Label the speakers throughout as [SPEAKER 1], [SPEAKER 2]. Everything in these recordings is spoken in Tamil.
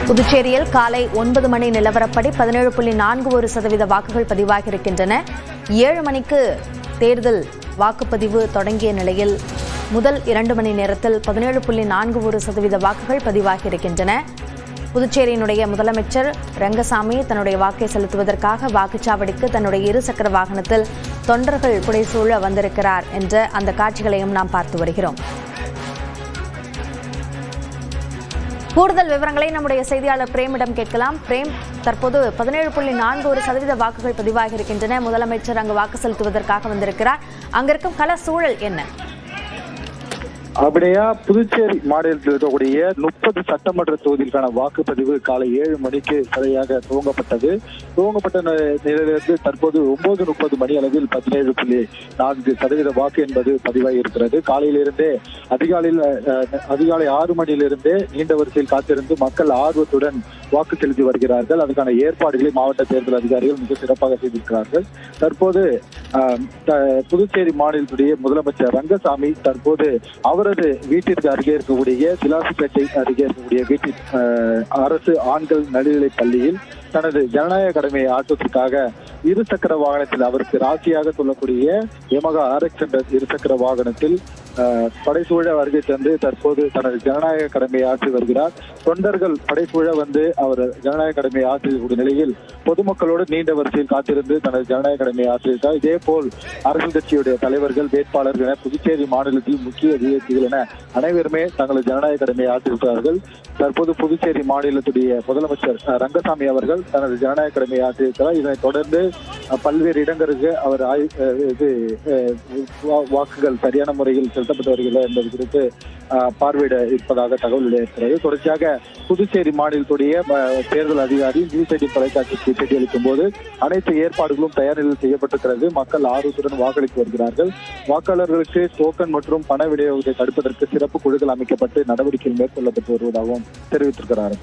[SPEAKER 1] புதுச்சேரியில் காலை 9 மணி நிலவரப்படி 17.41% வாக்குகள் பதிவாகியிருக்கின்றன. 7 மணிக்கு தேர்தல் வாக்குப்பதிவு தொடங்கிய நிலையில் முதல் 2 மணி நேரத்தில் 17.41% வாக்குகள் பதிவாகியிருக்கின்றன. புதுச்சேரியினுடைய முதலமைச்சர் ரங்கசாமி தன்னுடைய வாக்கை செலுத்துவதற்காக வாக்குச்சாவடிக்கு தன்னுடைய இருசக்கர வாகனத்தில் தொண்டர்கள் புடைசூழ வந்திருக்கிறார் என்ற அந்த காட்சிகளையும் நாம் பார்த்து வருகிறோம். கூடுதல் விவரங்களை நம்முடைய செய்தியாளர் பிரேமிடம் கேட்கலாம். பிரேம், தற்போது 17.41% வாக்குகள் பதிவாகியிருக்கின்றன. முதலமைச்சர் அங்கு வாக்கு செலுத்துவதற்காக வந்திருக்கிறார். அங்கிருக்கும் கள சூழல் என்ன?
[SPEAKER 2] அப்படியா, புதுச்சேரி மாநிலத்தில் இருக்கக்கூடிய 30 சட்டமன்ற தொகுதிக்கான வாக்குப்பதிவு காலை 7 மணிக்கு சரியாக துவங்கப்பட்ட நிலையிலிருந்து தற்போது 9:30 மணி அளவில் 17.4% வாக்கு என்பது பதிவாகி இருக்கிறது. காலையிலிருந்தே அதிகாலை 6 மணியிலிருந்தே நீண்ட வரிசையில் காத்திருந்து மக்கள் ஆர்வத்துடன் வாக்கு செலுத்தி வருகிறார்கள். அதுக்கான ஏற்பாடுகளை மாவட்ட தேர்தல் அதிகாரிகள் மிக சிறப்பாக செய்திருக்கிறார்கள். தற்போது புதுச்சேரி மாநிலத்துடைய முதலமைச்சர் ரங்கசாமி தற்போது அவரது வீட்டிற்கு அருகே இருக்கக்கூடிய திலாசிப்பேட்டை அருகே இருக்கக்கூடிய வீட்டில் அரசு ஆண்கள் நடுநிலைப் பள்ளியில் தனது ஜனநாயக கடமையை ஆற்றுவதற்காக இருசக்கர வாகனத்தில் அவருக்கு ராசியாக சொல்லக்கூடிய யமகா RX என்ற இருசக்கர வாகனத்தில் படைசூழ வருகை தந்து தற்போது தனது ஜனநாயக கடமையை ஆற்றி வருகிறார். தொண்டர்கள் படைசூழ வந்து அவர் ஜனநாயக கடமையை ஆற்றிய நிலையில் பொதுமக்களோடு நீண்ட வரிசையில் காத்திருந்து தனது ஜனநாயக கடமையை ஆற்றியிருந்தார். இதே போல் அரசியல் கட்சியுடைய தலைவர்கள், வேட்பாளர்கள் என புதுச்சேரி மாநிலத்தில் முக்கிய விஐபிகள் என அனைவருமே தங்களது ஜனநாயக கடமையை ஆற்றியிருக்கிறார்கள். தற்போது புதுச்சேரி மாநிலத்துடைய முதலமைச்சர் ரங்கசாமி அவர்கள் தனது ஜனநாயக கடமையை ஆற்றியிருக்கிறார். இதனைத் தொடர்ந்து பல்வேறு இடங்களுக்கு அவர் வாக்குகள் சரியான முறையில் செலுத்தப்பட்டு வருகிறது என்பது குறித்து பார்வையிட இருப்பதாக தகவல் வெளியாகிறது. தொடர்ச்சியாக புதுச்சேரி மாநிலத்துடைய தேர்தல் அதிகாரி நியூஸ் 18 தொலைக்காட்சிக்கு பேட்டியளிக்கும் போது அனைத்து ஏற்பாடுகளும் தயார் நிலையில் செய்யப்பட்டிருக்கிறது. மக்கள் ஆர்வத்துடன் வாக்களித்து வருகிறார்கள். வாக்காளர்களுக்கு டோக்கன் மற்றும் பண விநியோகத்தை தடுப்பதற்கு சிறப்பு குழுக்கள் அமைக்கப்பட்டு நடவடிக்கைகள் மேற்கொள்ளப்பட்டு வருவதாகவும் தெரிவித்திருக்கிறார்.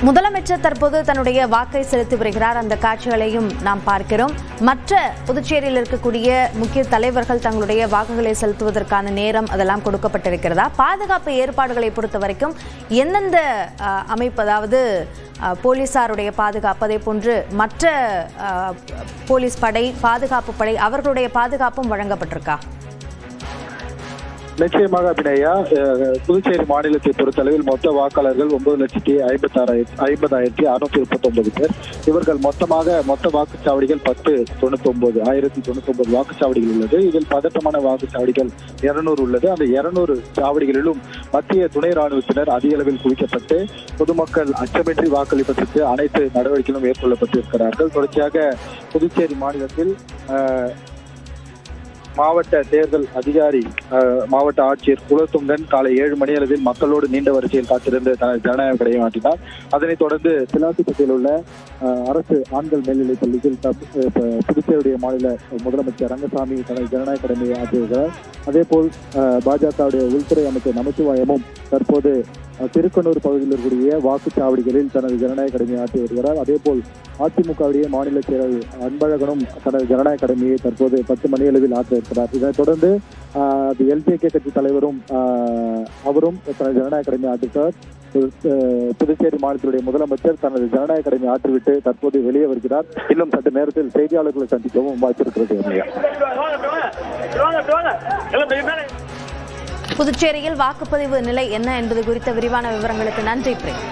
[SPEAKER 1] முதலமைச்சர் தற்போது தன்னுடைய வாக்கை செலுத்தி வருகிறார். அந்த காட்சிகளையும் நாம் பார்க்கிறோம். மற்ற புதுச்சேரியில் இருக்கக்கூடிய முக்கிய தலைவர்கள் தங்களுடைய வாக்குகளை செலுத்துவதற்கான நேரம் அதெல்லாம் கொடுக்கப்பட்டிருக்கிறதா? பாதுகாப்பு ஏற்பாடுகளை பொறுத்த வரைக்கும் எந்தெந்த அமைப்பு, அதாவது போலீசாருடைய பாதுகாப்பு, அதே போன்று மற்ற போலீஸ் படை, பாதுகாப்பு படை, அவர்களுடைய பாதுகாப்பும் வழங்கப்பட்டிருக்கா?
[SPEAKER 2] நிச்சயமாக அபிநயா, புதுச்சேரி மாநிலத்தை பொறுத்தளவில் மொத்த வாக்காளர்கள் 9,50,639 பேர். இவர்கள் மொத்த வாக்குச்சாவடிகள் 1099 வாக்குச்சாவடிகள் உள்ளது. இதில் பதட்டமான வாக்குச்சாவடிகள் 200 உள்ளது. அந்த 200 சாவடிகளிலும் மத்திய துணை ராணுவத்தினர் அதிக அளவில் குவிக்கப்பட்டு பொதுமக்கள் அச்சமின்றி வாக்களிப்பதற்கு அனைத்து நடவடிக்கைகளும் மேற்கொள்ளப்பட்டு இருக்கிறார்கள். தொடர்ச்சியாக புதுச்சேரி மாநிலத்தில் மாவட்ட தேர்தல் அதிகாரி மாவட்ட ஆட்சியர் குலத்துங்கன் காலை 7 மணி அளவில் மக்களோடு நீண்ட வரிசையில் காத்திருந்து தனது ஜனநாயக கடையை ஆற்றினார். அதனைத் தொடர்ந்து திலாசிப்பேட்டையில் உள்ள அரசு ஆண்கள் மேல்நிலைப் பள்ளியில் புதுச்சேரியுடைய மாநில முதலமைச்சர் ரங்கசாமி தனது ஜனநாயக கடமையை ஆற்றியிருக்கிறார். அதேபோல் பாஜகவுடைய உள்துறை அமைச்சர் நமச்சிவாயமும் தற்போது திருக்கனூர் பகுதியில் இருக்கக்கூடிய வாக்குச்சாவடிகளில் தனது ஜனநாயக கடமையை ஆற்றி வருகிறார். அதேபோல் அதிமுகவுடைய மாநில செயலர் அன்பழகனும் தனது ஜனநாயக கடமையை தற்போது 10 மணி அளவில் ஆற்ற இருக்கிறார். இதனைத் தொடர்ந்து LJK கட்சி தலைவரும் அவரும் தனது ஜனநாயக கடமையை ஆற்றுகிறார். புதுச்சேரி மாநிலத்துடைய முதலமைச்சர் தனது ஜனநாயக கடமையை ஆற்றிவிட்டு தற்போது வெளியே வருகிறார். இன்னும் சற்று நேரத்தில் செய்தியாளர்களை சந்திக்கவும் வாய்ப்பிருக்கிறது.
[SPEAKER 1] புதுச்சேரியில் வாக்குப்பதிவு நிலை என்ன என்பது குறித்த விரிவான விவரங்களுக்கு நன்றி பிரேம்.